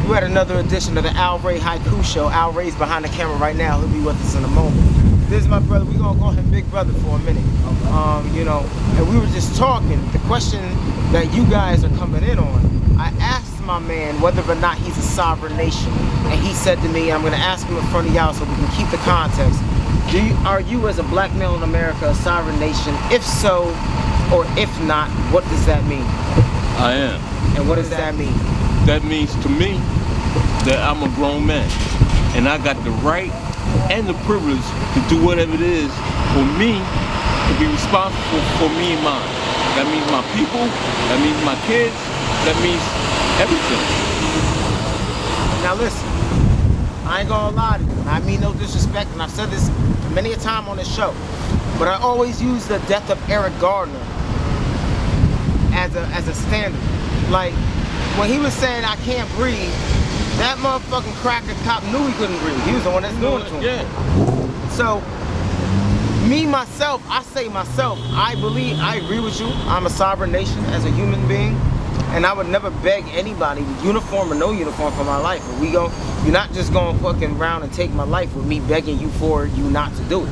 We're at another edition of the Al Ray Haiku Show. Al Ray's behind the camera right now. He'll be with us in a moment. This is my brother. We're gonna call him Big Brother for a minute. You know, and we were just talking. The question that you guys are coming in on, I asked my man whether or not he's a sovereign nation, and he said to me, I'm gonna ask him in front of y'all so we can keep the context. Are you as a black male in America a sovereign nation? If so, or if not, what does that mean? I am. And what does that mean? That means to me that I'm a grown man and I got the right and the privilege to do whatever it is for me to be responsible for me and mine. That means my people, that means my kids, that means everything. Now listen, I ain't gonna lie to you. I mean no disrespect, and I've said this many a time on the show, but I always use the death of Eric Gardner as a standard. Like, when he was saying I can't breathe, that motherfucking cracker cop knew he couldn't breathe. He was the one that's doing it to him. Yeah. So, me, myself, I agree with you. I'm a sovereign nation as a human being, and I would never beg anybody, uniform or no uniform, for my life. You're not just going fucking around and take my life with me begging you for you not to do it.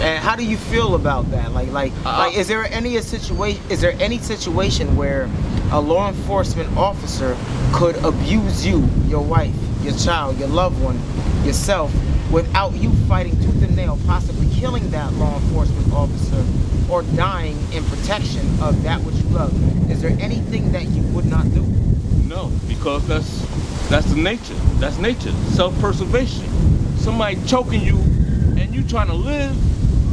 And how do you feel about that? Like, is there any situation where a law enforcement officer could abuse you, your wife, your child, your loved one, yourself, without you fighting tooth and nail, possibly killing that law enforcement officer or dying in protection of that which you love? Is there anything that you would not do? No, because that's the nature. That's nature. Self-preservation. Somebody choking you and you trying to live,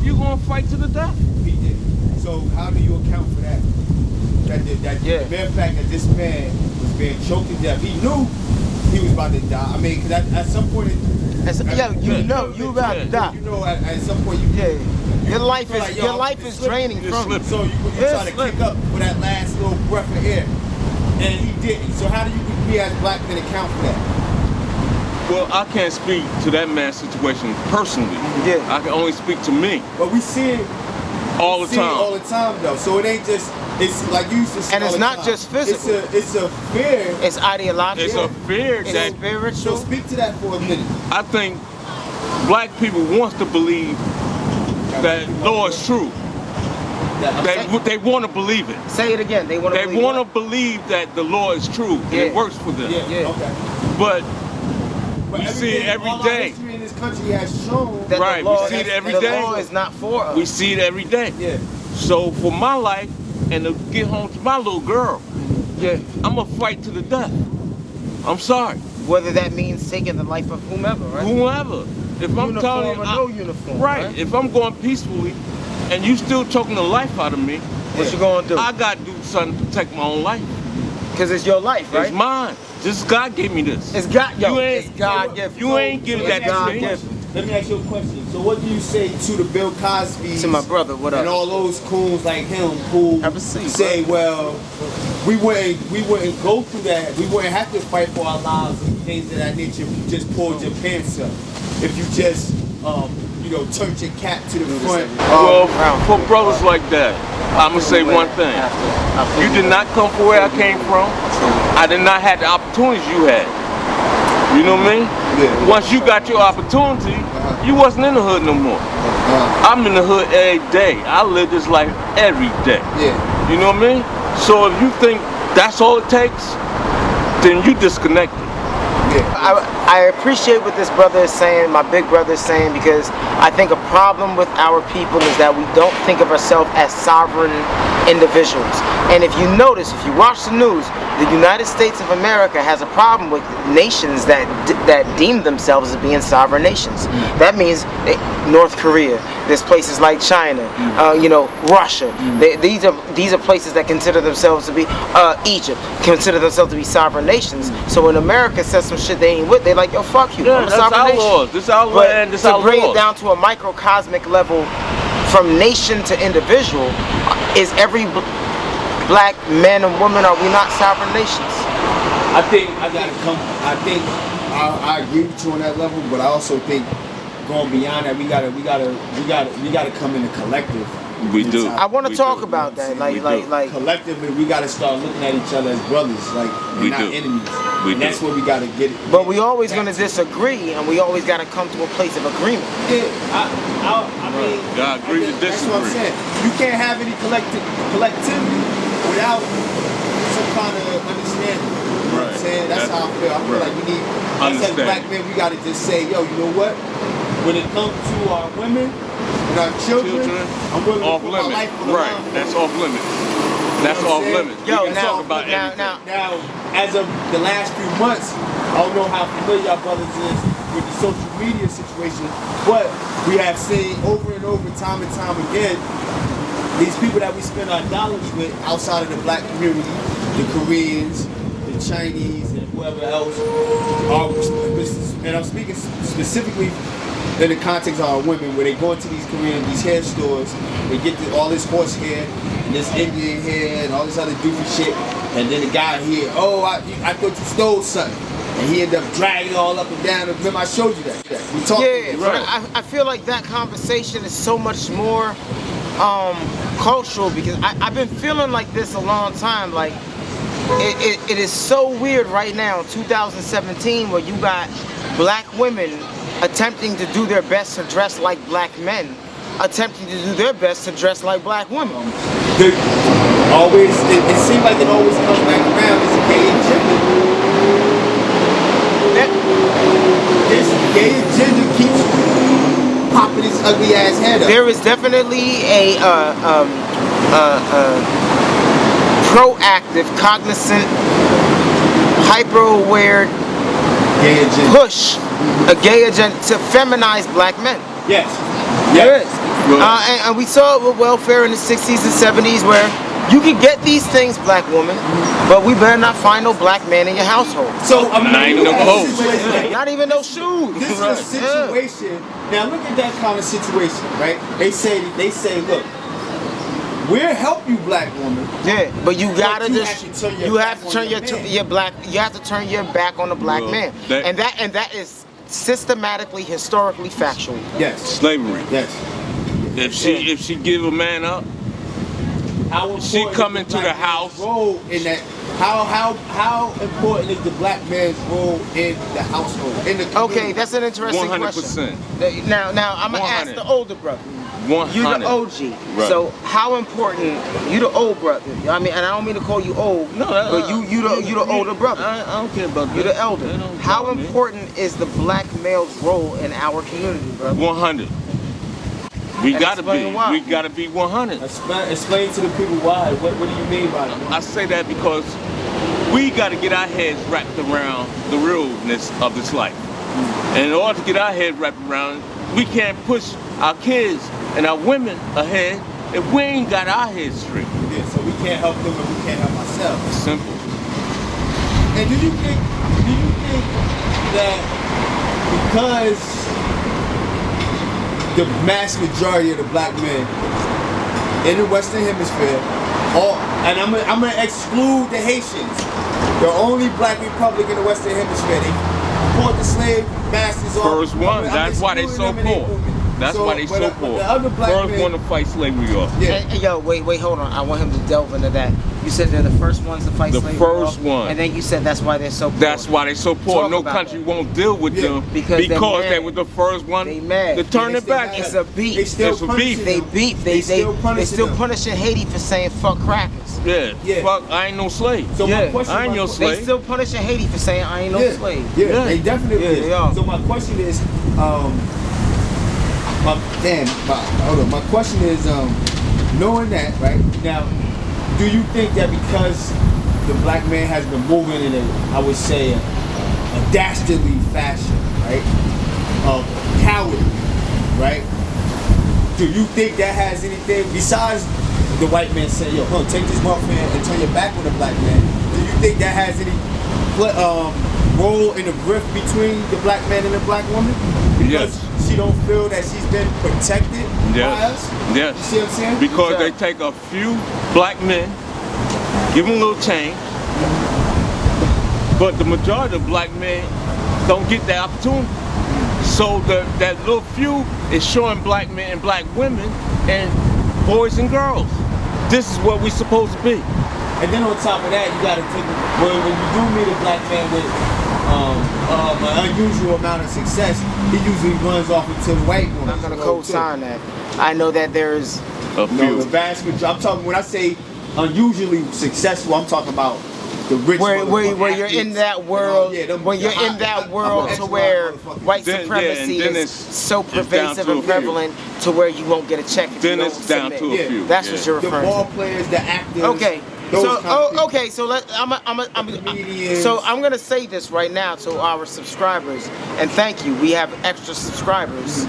you're gonna fight to the death. He did. So how do you account for that? The mere fact that this man was being choked to death, he knew he was about to die. I mean, because at some point, you know you about to die. You know, at some point, your life is draining from you. So you try to kick up for that last little breath of air, and he didn't. So how do we as black men account for that? Well, I can't speak to that man's situation personally. Yeah. I can only speak to me. But we see it all the time. All the time, though. So it ain't just. It's like you used to say. And it's not just physical. It's a fear. It's ideological. It's a fear it's that spiritual. So speak to that for a minute. I think black people wants to believe that law is true. They want to believe it. Say it again. They want to believe that the law is true and it works for them. Yeah. Okay. But we see it every day. History in this country has shown that right, the law, we see it every day. The law is not for us. We see it every day. Yeah. So for my life and to get home to my little girl, I'm gonna fight to the death. I'm sorry. Whether that means taking the life of whomever, right? Whomever. If I'm telling you, no uniform. Right. If I'm going peacefully and you still choking the life out of me, what you gonna do? I gotta do something to protect my own life. Because it's your life, right? It's mine. Just God gave me this. It's God. It's God gift. You ain't giving that to me. Let me ask you a question. So what do you say to the Bill Cosby's to my brother, what up? And all those coons like him who say, well, we wouldn't go through that. We wouldn't have to fight for our lives and things of that nature if you just pulled your pants up. If you just turned your cap to the front. Well, for brothers like that, I'm gonna say one thing. You did not come from where I came from. I did not have the opportunities you had. You know what I mean? Yeah. Once you got your opportunity, you wasn't in the hood no more. I'm in the hood every day. I live this life every day. Yeah. You know what I mean? So if you think that's all it takes, then you disconnected. Yeah. I appreciate what this brother is saying, my big brother is saying, because I think a problem with our people is that we don't think of ourselves as sovereign individuals. And if you notice, if you watch the news, the United States of America has a problem with nations that deem themselves as being sovereign nations. That means North Korea, there's places like China, Russia. These are places that consider themselves to be, Egypt, consider themselves to be sovereign nations. So when America says some shit they ain't with, they like, yo, fuck you. Yeah, I'm a sovereign nation. This our land, this our laws. To bring it down to a microcosmic level, from nation to individual, is every black man and woman, are we not sovereign nations? I agree with you on that level, but I also think going beyond that, we gotta come in a collective We do. I want to We talk do. about that. We do. Like collectively, we got to start looking at each other as brothers, like We we're not do. enemies. We And do. that's where we got to get it. But we always gonna disagree, and we always gotta come to a place of agreement. Yeah, I mean, God agree to that's what I'm disagree. saying. You can't have any collectivity without some kind of understanding. You know what I'm Right. saying? That's how I feel. I feel right. like we need, as Understand. black men, we got to just say, yo, you know what? When it comes to our women and our children, I'm willing to off put my limit. life on the Right. line. That's off limit. That's You know what off I'm limit. Yo, we can now- talk about now- everything. Now, as of the last few months, I don't know how familiar y'all brothers is with the social media situation, but we have seen over and over, time and time again, these people that we spend our dollars with outside of the black community, the Koreans, the Chinese, and whoever else, and I'm speaking specifically in the context of our women, where they go into these Korean, these hair stores, they get all this horse hair, and this Indian hair, and all this other doofy shit, and then the guy here, oh, I thought you stole something. And he ended up dragging all up and down. Remember, I showed you that. We talked. Yeah, Right. but I feel like that conversation is so much more cultural, because I've been feeling like this a long time. Like it is so weird right now, 2017, where you got black women attempting to do their best to dress like black men, attempting to do their best to dress like black women. It seems like it always comes back around as gay agenda. This gay agenda keeps popping its ugly ass head up. There is definitely a proactive, cognizant, hyper-aware Gay agenda. push, a gay agenda to feminize black men. Yes. There is. Well- And we saw it with welfare in the 60s and 70s, where you could get these things, black woman, but we better not find no black man in your household. So I'm Not even no clothes. Not even no shoes. This is a situation. Now look at that kind of situation, right? They say, look, we'll help you, black woman. Yeah, but you gotta you just have to turn your you back have to on turn your your man. your black you have to turn your back on the black Well, man, that- and that is systematically, historically factual. Yes. Slavery. Yes. If she give a man up, How She important come is into black the man's house. Role in that? How important is the black man's role in the household? In the community? Okay, that's an interesting 100%. question. Now I'm gonna ask 100. the older brother. 100. You the OG. Right. So how important? You the old brother. I mean, and I don't mean to call you old. No, but you the older brother. I don't care about that. You're the elder. That don't How bother me. important is the black male's role in our community, brother? 100. We And gotta explain be. why. We gotta be 100. Explain to the people why. What do you mean by that? I say that because we gotta get our heads wrapped around the realness of this life. And in order to get our heads wrapped around, we can't push our kids and our women ahead if we ain't got our heads straight. Yeah, so we can't help them and we can't help ourselves. It's simple. And do you think that because the mass majority of the black men in the Western Hemisphere, and I'm gonna exclude the Haitians, the only black republic in the Western Hemisphere, they fought the slave masters off. First one. I'm That's why they so excluding them and poor. movement. That's why they so but poor. The other black First men, one to fight slavery off. yeah. Hey, yo, wait, hold on. I want him to delve into that. You said they're the first ones to fight The slavery first off, one. and then you said that's why they're so poor. That's why they so poor. Talk No about country that. won't deal with Yeah, them because they're they mad. were the first one They mad. to turn They it still back. mad. It's a beef. They still It's a punishing beef. They them. beef. They still punishing punishing Haiti for saying fuck crackers. Yeah. Yeah. Fuck, I ain't no slave. So Yeah, my question, I ain't your They slave. still punishing Haiti for saying I ain't no yeah, slave. Yeah, Yeah. they definitely Yeah, is. they are. So my question is, hold on. My question is, knowing that, right now, do you think that because the black man has been moving in I would say, a dastardly fashion, right, cowardly, right? Do you think that has anything besides the white man saying, "Yo, take this motherfucker and turn your back on the black man"? Do you think that has any role in the rift between the black man and the black woman? Because Yes. she don't feel that she's been protected by us? Yes. You see what I'm saying? Because Yeah. they take a few black men, give them a little change, but the majority of black men don't get that opportunity. So that little few is showing black men and black women and boys and girls. This is what we're supposed to be. And then on top of that, you gotta take when you do meet a black man with an unusual amount of success, he usually runs off into the white woman. I'm not gonna co-sign that. I know that there's a few. No, the vast majority. I'm talking when I say unusually successful, I'm talking about the rich. Where you're in that world, when you're in that world to where white supremacy is so pervasive and prevalent to where you won't get a check if you don't submit. To a few. That's what you're referring to. The ball players, the actors. Okay. So I'm gonna say this right now to our subscribers, and thank you. We have extra subscribers.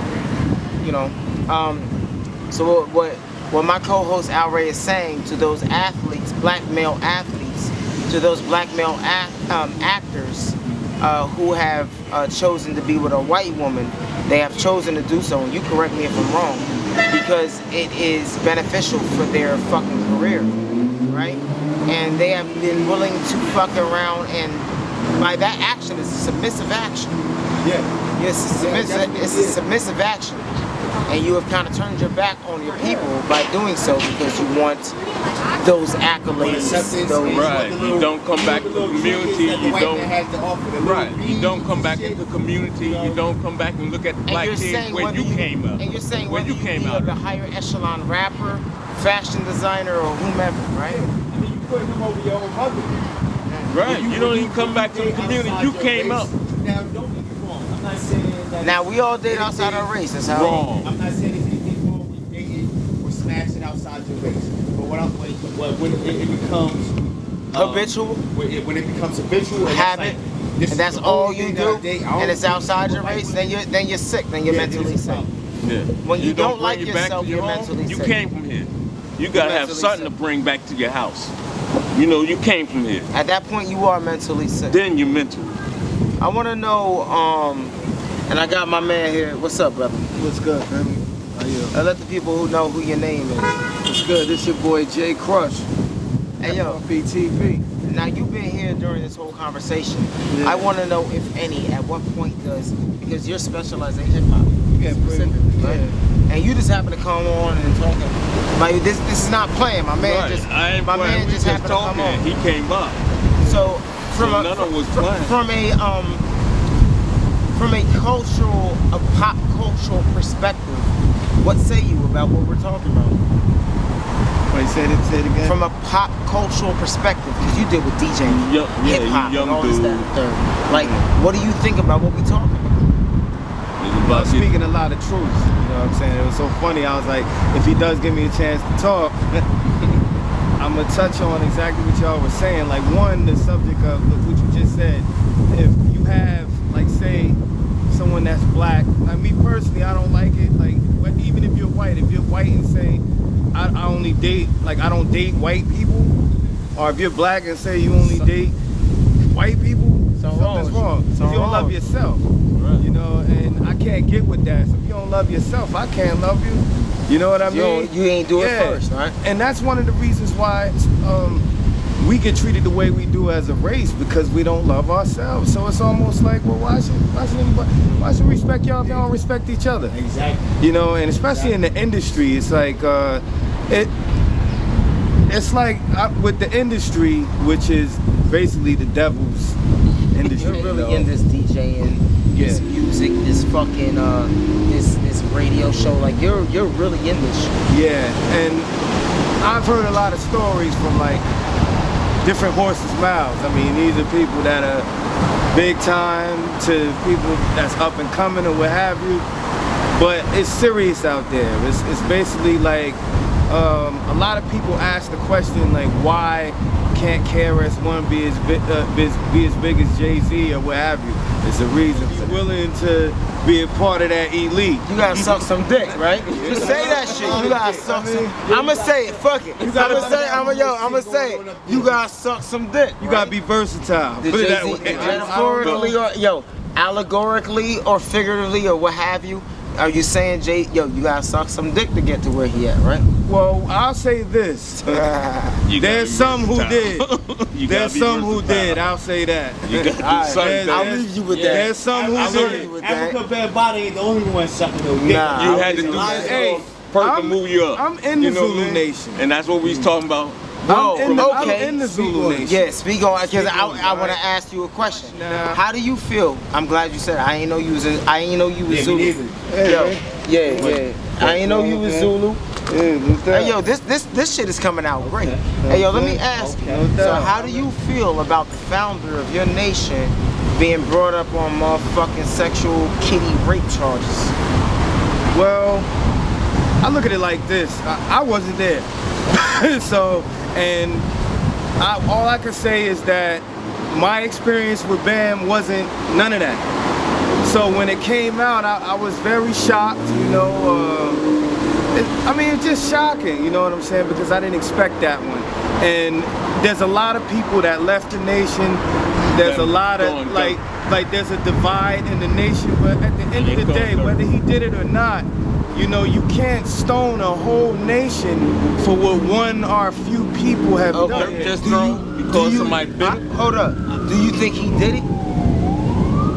You know, so what my co-host Al Ray is saying to those athletes, black male athletes, to those black male actors who have chosen to be with a white woman, they have chosen to do so. And you correct me if I'm wrong, because it is beneficial for their fucking career. Right? And they have been willing to fuck around, and by that action is a submissive action. Yeah. It's a submissive action. And you have kind of turned your back on your people by doing so because you want those accolades. Right. You don't come back to the community. You don't. Right. You don't come back to the community. You don't come back and look at the black kids when you came up. And you're saying when you came out, the higher echelon rapper, fashion designer, or whomever, right? I mean, you put him over your own mother. Right. You don't even come back to the community. You came up. Now, don't get me wrong. I'm not saying that. Now we all date outside our race. That's how. Wrong. I'm not saying anything wrong with dating or smashing outside your race. But when it becomes habitual, when it becomes habitual, habit, and that's all you do, and it's outside your race, then you're sick. Then you're mentally sick. Yeah. When you don't like yourself, you're mentally sick. sick. You came from here. You gotta have something to bring back to your house. You know, you came from here. At that point, you are mentally sick. Then you're mental. I want to know, and I got my man here. What's up, brother? What's good, family? How you? I let the people who know who your name is. What's good? This your boy Jay Crush. Hey, yo. BTV. Now, you've been here during this whole conversation. Yeah. I want to know, if any, at what point because you're specialized in hip-hop. Yeah, specifically, right? Yeah. And you just happen to come on and talking. Like, this is not playing. My man just happened to come on. He came up. So from a pop cultural perspective, what say you about what we're talking about? Wait, say it again. From a pop cultural perspective, because you did with DJ, hip hop, and all this, that, and third. Like, what do you think about what we talking about? I'm speaking a lot of truth. You know what I'm saying? It was so funny. I was like, if he does give me a chance to talk, I'm gonna touch on exactly what y'all were saying. Like, one, the subject of what you just said. If you have, like, say, someone that's black. Like, me personally, I don't like it. Like, even if you're white and say, I only date, like, I don't date white people, or if you're black and say you only date white people, something's wrong. If you don't love yourself, you know, and I can't get with that. So if you don't love yourself, I can't love you. You know what I mean? You ain't do it first, right? And that's one of the reasons why we get treated the way we do as a race, because we don't love ourselves. So it's almost like, well, why should we respect y'all if y'all don't respect each other? Exactly. You know, and especially in the industry, it's like it's like with the industry, which is basically the devil's industry. You're really in this DJing, this music, this fucking this radio show. Like, you're really in this shit. Yeah, and I've heard a lot of stories from, like, different horses' mouths. I mean, these are people that are big time to people that's up and coming or what have you. But it's serious out there. It's basically like a lot of people ask the question, like, why can't KRS-One be as big as Jay-Z or what have you? It's a reason. He's willing to be a part of that elite. You gotta suck some dick, right? Just say that shit. You gotta suck some. I'ma say it. Fuck it. I'ma say it. You gotta suck some dick. You gotta be versatile. Put it that way. Metaphorically or allegorically or figuratively or what have you. Are you saying, Jay, you gotta suck some dick to get to where he at, right? Well, I'll say this. There's some who did. There's some who did. I'll say that. I'll leave you with that. There's some who did. Africa Bad Body ain't the only one sucking no dick. Nah, you had to do that. Hey, person move you up. I'm in the You know what Zulu I mean? Nation. And that's what we was talking about. Whoa, I'm in the Zulu Nation. Yeah, speak on, because I want to ask you a question. Nah. How do you feel? I'm glad you said it. I ain't know you was Zulu. neither. Yeah. I ain't know you was Zulu. Hey yo, this shit is coming out great. Hey yo, let me ask you. So how do you feel about the founder of your nation being brought up on motherfucking sexual kitty rape charges? Well, I look at it like this. I wasn't there. So, and all I can say is that my experience with Bam wasn't none of that. So when it came out, I was very shocked, you know. It's just shocking, you know what I'm saying? Because I didn't expect that one. And there's a lot of people that left the nation. There's a lot of, like there's a divide in the nation. But at the end of the day, whether he did it or not, you know, you can't stone a whole nation for what one or a few people have done. Just because somebody bit it? Hold up. Do you think he did it?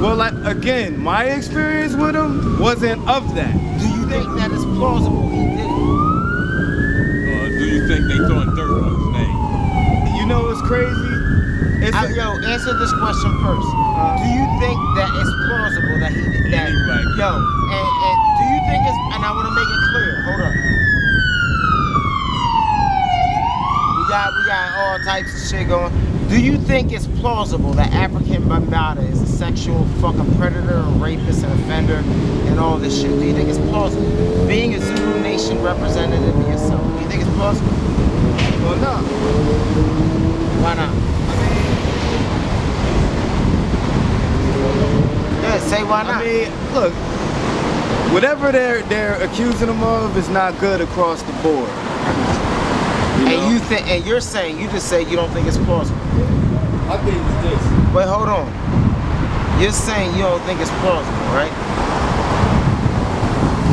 Well, again, my experience with him wasn't of that. Do you think that it's plausible he did it? Do you think they throwing dirt on his name? You know what's crazy? Yo, answer this question first. Do you think that it's plausible that he did that? Yo, and do you think it's, and I want to make it clear, hold up. We got all types of shit going. Do you think it's plausible that African Bambaataa is a sexual fucking predator, a rapist, an offender, and all this shit? Do you think it's plausible? Being a Zulu Nation representative of yourself, do you think it's plausible? Well, no. Why not? Yeah, say why not? I mean, look, whatever they're accusing him of is not good across the board. You think, and you're saying, you just say you don't think it's plausible. I think it's this. But hold on. You're saying you don't think it's plausible, right?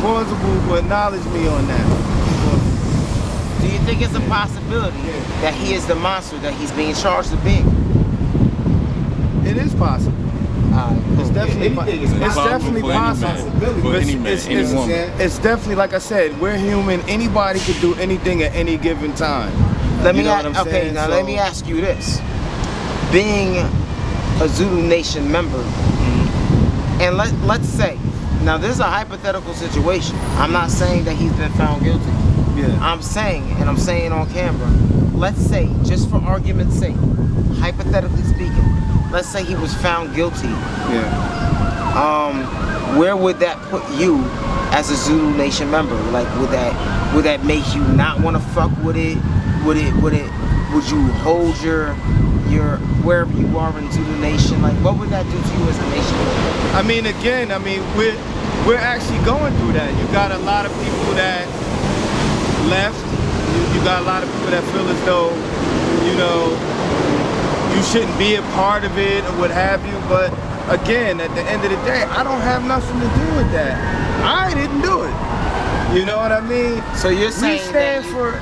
Plausible, but acknowledge me on that. Do you think it's a possibility that he is the monster that he's being charged with being? It is possible. It's definitely possible. It's definitely, like I said, we're human. Anybody could do anything at any given time. Let me ask you this. Being a Zulu Nation member, and let's say, now this is a hypothetical situation. I'm not saying that he's been found guilty. Yeah. I'm saying, and I'm saying on camera, let's say, just for argument's sake, hypothetically speaking, let's say he was found guilty. Yeah. Where would that put you as a Zulu Nation member? Like, would that make you not want to fuck with it? Would you hold your wherever you are in Zulu Nation? Like, what would that do to you as a nation? I mean, again, we're actually going through that. You got a lot of people that left. You got a lot of people that feel as though, you know, you shouldn't be a part of it or what have you. But again, at the end of the day, I don't have nothing to do with that. I didn't do it. You know what I mean? So you're saying we stand for,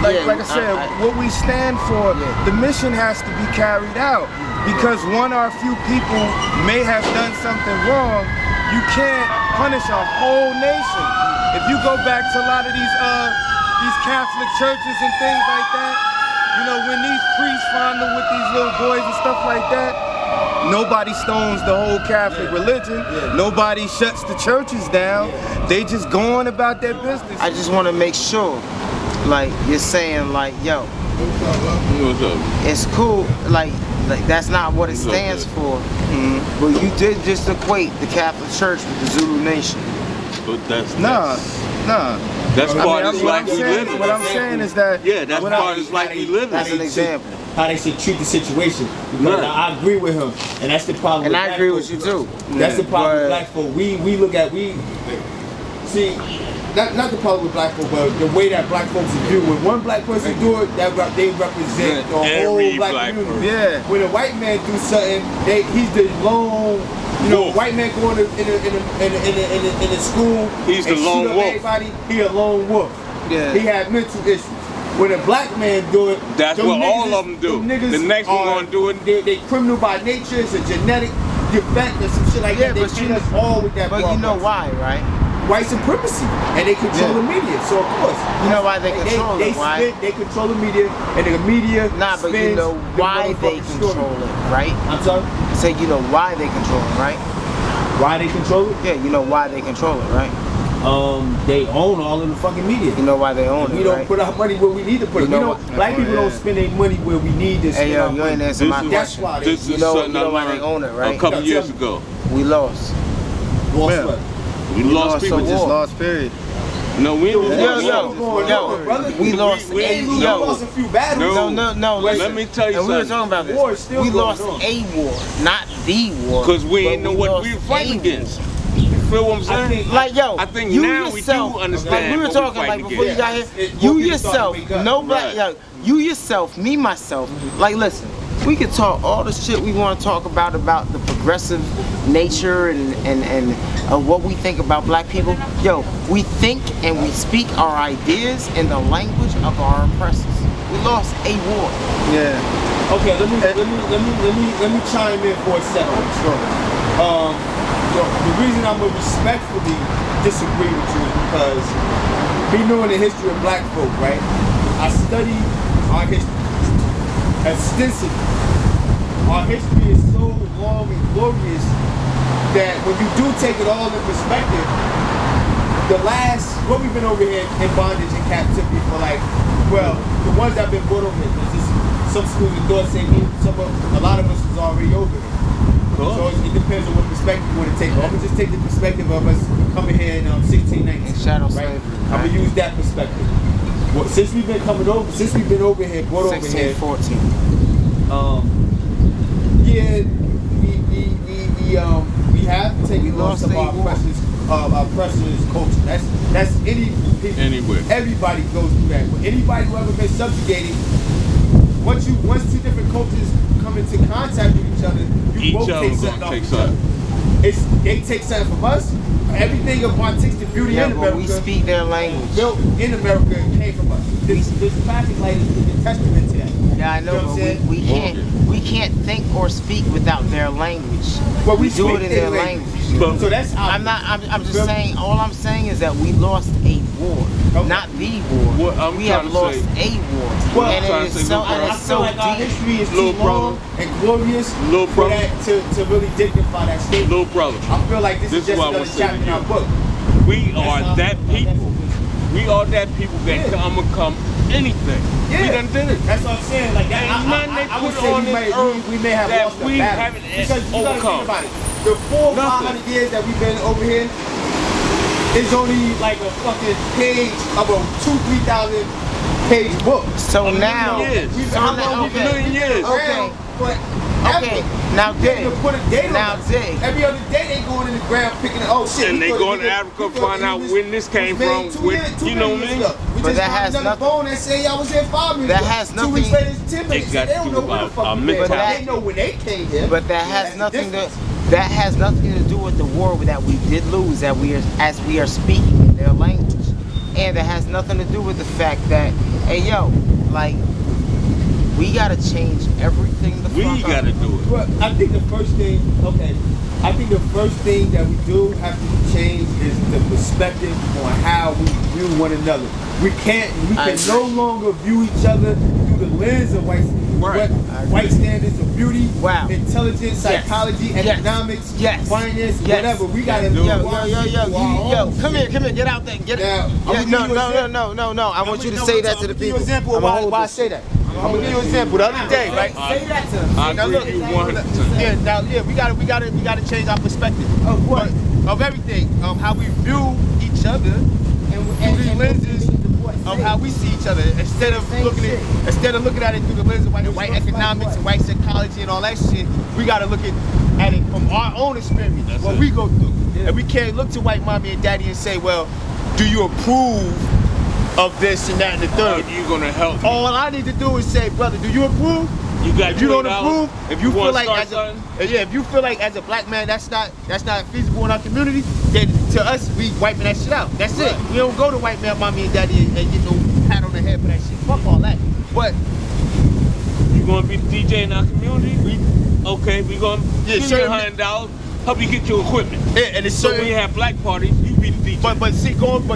like I said, what we stand for, the mission has to be carried out. Because one or a few people may have done something wrong, you can't punish a whole nation. If you go back to a lot of these Catholic churches and things like that, you know, when these priests fondle with these little boys and stuff like that, nobody stones the whole Catholic religion. Nobody shuts the churches down. They just go on about their business. I just want to make sure, like, you're saying, like, yo, What's up? it's cool, like that's not what it stands for. But you did just equate the Catholic Church with the Zulu Nation. But that's Nah. That's part of this life we live in. What I'm saying is that that's part of this life we live in. That's an example. How they should treat the situation. Because I agree with him, and that's the problem. And with I black agree folks. with you too. That's the problem with black folk. We look at see. Not the problem with black folk, but the way that black folks do. When one black person do it, they represent the whole black community. Yeah. When a white man do something, he's the lone. You know, white man going in a school. He's the lone wolf. Everybody, he a lone wolf. Yeah. He had mental issues. When a black man do it, that's what all of them do. The next one gonna do it. They criminal by nature. It's a genetic defect or some shit like that. They treat us all with that. But you know why, right? white supremacy, and they control the media. So of course, you know why they control it? Why? They control the media, and the media. Nah, but you know why they control it, right? I'm sorry. Say you know why they control it, right? Why they control it? Yeah, you know why they control it, right? They own all of the fucking media. You know why they own it, We don't right? put our money where we need to put it. Black people don't spend their money where we need to spend our you money. ain't answer my question. Why This you is know something I why they learned own it, right? a couple years ago. We lost. Lost what? We lost people. a Just war. lost, period. No, we didn't we lost lost a few battles. No. Let me tell you and we were something. talking about this. War is still we going lost on. a war, not the war. Because we but ain't know what lost we were fighting a against. war. You feel what I'm saying? I think you now yourself, we do understand. like we were what talking fighting like before you got against. here. You yourself, no black, Right. you yourself, me myself. Like listen, we could talk all the shit we want to talk about the progressive nature and what we think about black people. Yo, we think and we speak our ideas in the language of our oppressors. We lost a war. Yeah. Okay, let me chime in for a second. Sure. The reason I'm gonna respectfully disagree with you is because me knowing the history of black folk, right? I study our history extensively. Our history is so long and glorious that when you do take it all in perspective, what we've been over here in bondage and captivity for the ones that have been brought over here, because some schools of thought say a lot of us is already over here. So it depends on what perspective you want to take. I'm gonna just take the perspective of us coming here in 1619. Shadow slavery. I'm gonna use that perspective. Well, since we've been over here, brought over here. 1614. We have taken loss of our oppressors' culture. That's Anywhere. Everybody goes through that. But anybody who ever been subjugated, once two different cultures come into contact with each other, you both take something off each other. They take something from us. Everything of artistic beauty in America. We speak their language. Built in America came from us. This traffic light is a testament to that. Yeah, I know, but we can't think or speak without their language. Well, we do it in their language. So that's I'm just saying. All I'm saying is that we lost a war, not the war. We have lost a war, Well, and it is so like our deep. history is too long and glorious for that to really dignify that statement. Little brother. I feel like this is just what I another was saying chapter in our book. We are that people. We are that people that can overcome anything. Yeah. We done did it. That's what I'm saying. Like that, Ain't nothing they I would put say on this earth we may have that lost the we battle. haven't Because you gotta overcome. think about it. The 400-500 years that we've been over here is only like a fucking page of a 2,000-3,000 page book. So now, How long we've been million years. around Okay, now dig. To put a date Now on us. dig. Every other day they going in the ground picking it. Oh shit. And we they thought going it to was- Africa, we thought find it out was- when this came was made from, 2 when- years- 2 you know million what I years mean? ago. We But just that found has another nothing- bone that say y'all was here 5 minutes That ago. has 2 weeks nothing- later it's 10 minutes. got They don't to know do where the about fuck our we been. mentality. They know when they came here. But that has That's the nothing to difference. that has nothing to do with the war that we did lose as we are speaking in their language, and that has nothing to do with the fact that we gotta change everything. We gotta do it. Well, I think the first thing that we do have to change is the perspective on how we view one another. We can no longer view each other through the lens of white standards of beauty, intelligence, psychology, economics, finance, whatever. We gotta Yo, come here, get out there, get it. No. I want you to say that to the people. I'm gonna give you an example of why I say that. I'm gonna give you an example. The other day, right? Say that to them. I agree with you 100%. We gotta change our perspective of what, of everything, how we view each other, and through the lenses of how we see each other. Instead of looking at it through the lens of white economics and white psychology and all that shit, we gotta look at it from our own experience, what we go through, and we can't look to white mommy and daddy and say, well, do you approve of this and that and the third? Are you gonna help me? All I need to do is say, brother, do you approve? You got If you don't $20, approve, if you feel like something? if you feel like as a black man that's not feasible in our community, then to us we wiping that shit out. That's it. We don't go to white man, mommy and daddy and get no pat on the head for that shit. Fuck all that. But You gonna be the DJ in our community? We gonna give you $100, help you get your equipment. and it's So certain when you have black parties, you be the DJ. But see, going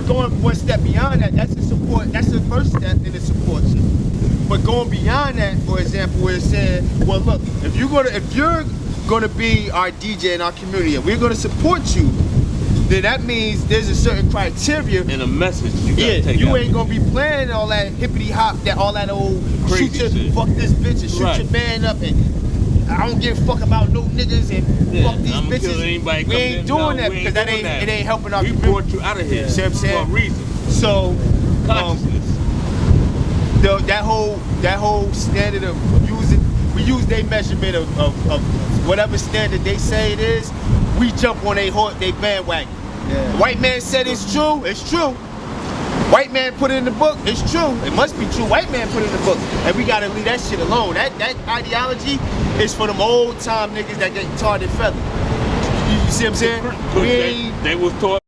one step beyond that, that's the support. That's the first step in the support system. But going beyond that, for example, is saying, well, look, if you're gonna be our DJ in our community, and we're gonna support you, then that means there's a certain criteria and a message you gotta take you out. ain't gonna be playing all that hippity hop, all that old Crazy shoot your shit. fuck this bitch and shoot Right. your man up and I don't give a fuck about no niggas and Yeah, fuck these I'ma kill bitches. anybody We come ain't in. doing No, that we because ain't doing it ain't helping our We community. brought you out of here. See what I'm saying? For a reason. So Consciousness. that whole standard of we use their measurement of whatever standard they say it is, we jump on they bandwagon. Yeah. White man said it's true, it's true. White man put it in the book, it's true. It must be true. White man put it in the book. And we gotta leave that shit alone. That ideology is for them old time niggas that get tarred and feathered. You see what I'm saying? They was taught